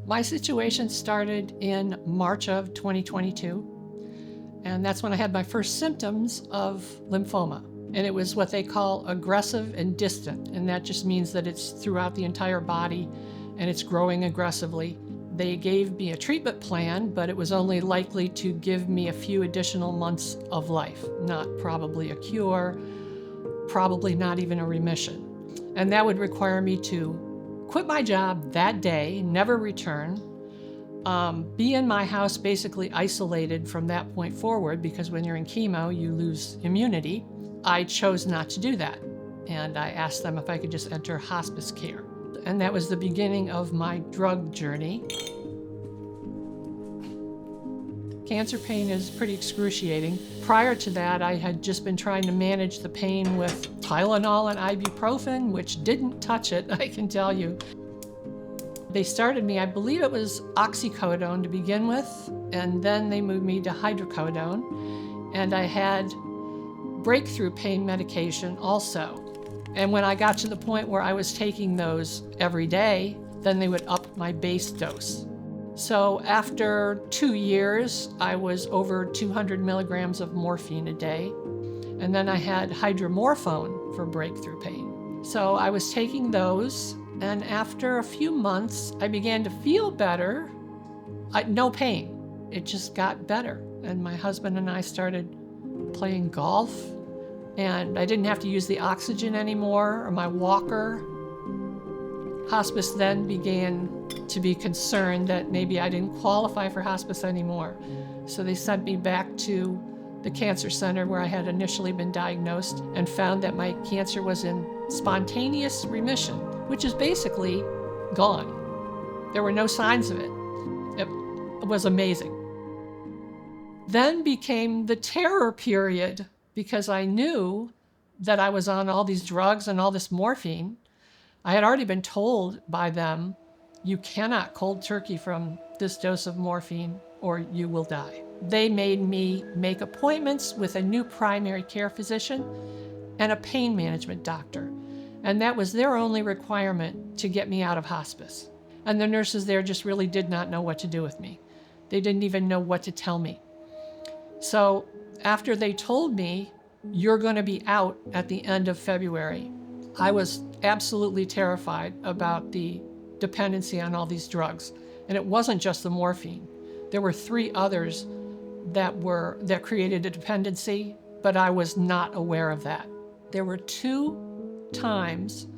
My situation started in March of 2022, and that's when I had my first symptoms of lymphoma. And it was what they call aggressive and distant, and that just means that it's throughout the entire body and it's growing aggressively. They gave me a treatment plan, but it was only likely to give me a few additional months of life, not probably a cure, probably not even a remission. And that would require me to quit my job that day, never return, be in my house basically isolated from that point forward, because when you're in chemo, you lose immunity. I chose not to do that, and I asked them if I could just enter hospice care. And that was the beginning of my drug journey. Cancer pain is pretty excruciating. Prior to that, I had just been trying to manage the pain with Tylenol and ibuprofen, which didn't touch it, I can tell you. They started me, I believe it was oxycodone to begin with, and then they moved me to hydrocodone, and I had breakthrough pain medication also. And when I got to the point where I was taking those every day, then they would up my base dose. So after 2 years, I was over 200 milligrams of morphine a day. And then I had hydromorphone for breakthrough pain. So I was taking those, and after a few months, I began to feel better. No pain. It just got better. And my husband and I started playing golf, and I didn't have to use the oxygen anymore or my walker. Hospice then began to be concerned that maybe I didn't qualify for hospice anymore. So they sent me back to the cancer center where I had initially been diagnosed, and found that my cancer was in spontaneous remission, which is basically gone. There were no signs of it. It was amazing. Then became the terror period, because I knew that I was on all these drugs and all this morphine. I had already been told by them, you cannot cold turkey from this dose of morphine or you will die. They made me make appointments with a new primary care physician and a pain management doctor. And that was their only requirement to get me out of hospice. And the nurses there just really did not know what to do with me. They didn't even know what to tell me. So after they told me, you're going to be out at the end of February, I was absolutely terrified about the dependency on all these drugs. And it wasn't just the morphine. There were 3 others that created a dependency, but I was not aware of that. There were 2 times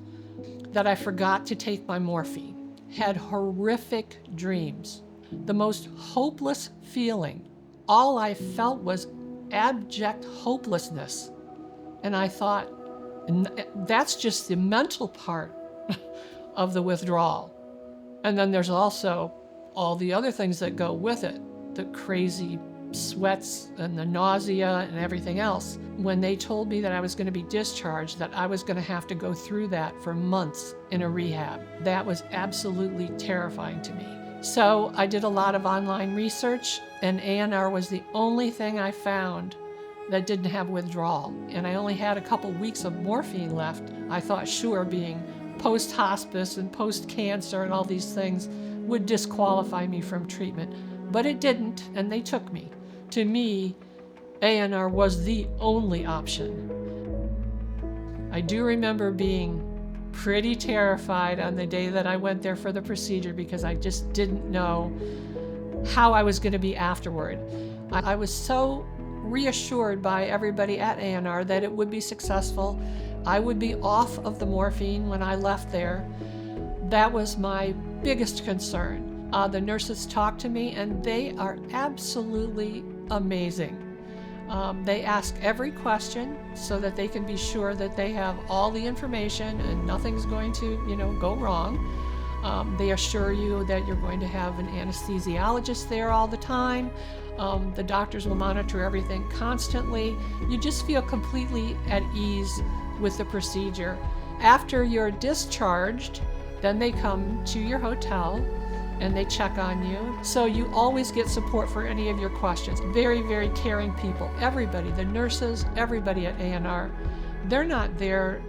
that I forgot to take my morphine, had horrific dreams, the most hopeless feeling. All I felt was abject hopelessness. And I thought, that's just the mental part of the withdrawal. And then there's also all the other things that go with it, the crazy sweats and the nausea and everything else. When they told me that I was going to be discharged, that I was going to have to go through that for months in a rehab, that was absolutely terrifying to me. So I did a lot of online research, and ANR was the only thing I found that didn't have withdrawal. And I only had a couple weeks of morphine left. I thought, sure, being post-hospice and post-cancer and all these things would disqualify me from treatment. But it didn't, and they took me. To me, ANR was the only option. I do remember being pretty terrified on the day that I went there for the procedure, because I just didn't know how I was going to be afterward. I was so reassured by everybody at ANR that it would be successful. I would be off of the morphine when I left there. That was my biggest concern. The nurses talked to me, and they are absolutely amazing. They ask every question so that they can be sure that they have all the information and nothing's going to, go wrong. They assure you that you're going to have an anesthesiologist there all the time. The doctors will monitor everything constantly. You just feel completely at ease with the procedure. After you're discharged, then they come to your hotel and they check on you. So you always get support for any of your questions. Very, very caring people. Everybody, the nurses, everybody at ANR, they're not there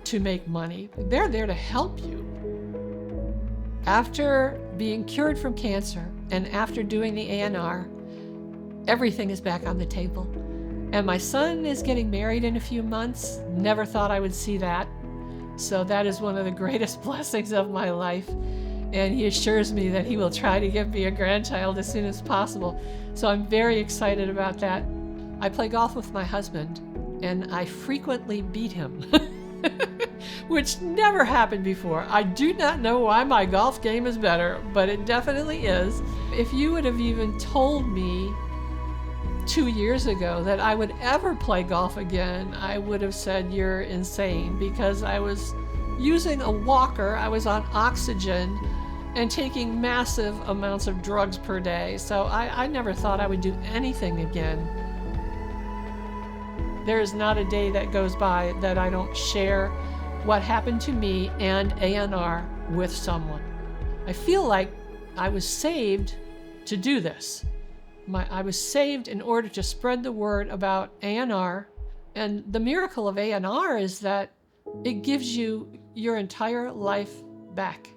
to make money. They're there to help you. After being cured from cancer and after doing the ANR, everything is back on the table. And my son is getting married in a few months. Never thought I would see that. So that is one of the greatest blessings of my life. And he assures me that he will try to give me a grandchild as soon as possible. So I'm very excited about that. I play golf with my husband, and I frequently beat him, which never happened before. I do not know why my golf game is better, but it definitely is. If you would have even told me 2 years ago that I would ever play golf again, I would have said you're insane, because I was using a walker, I was on oxygen, and taking massive amounts of drugs per day. So I never thought I would do anything again. There is not a day that goes by that I don't share what happened to me and ANR with someone. I feel like I was saved to do this. I was saved in order to spread the word about ANR. And the miracle of ANR is that it gives you your entire life back.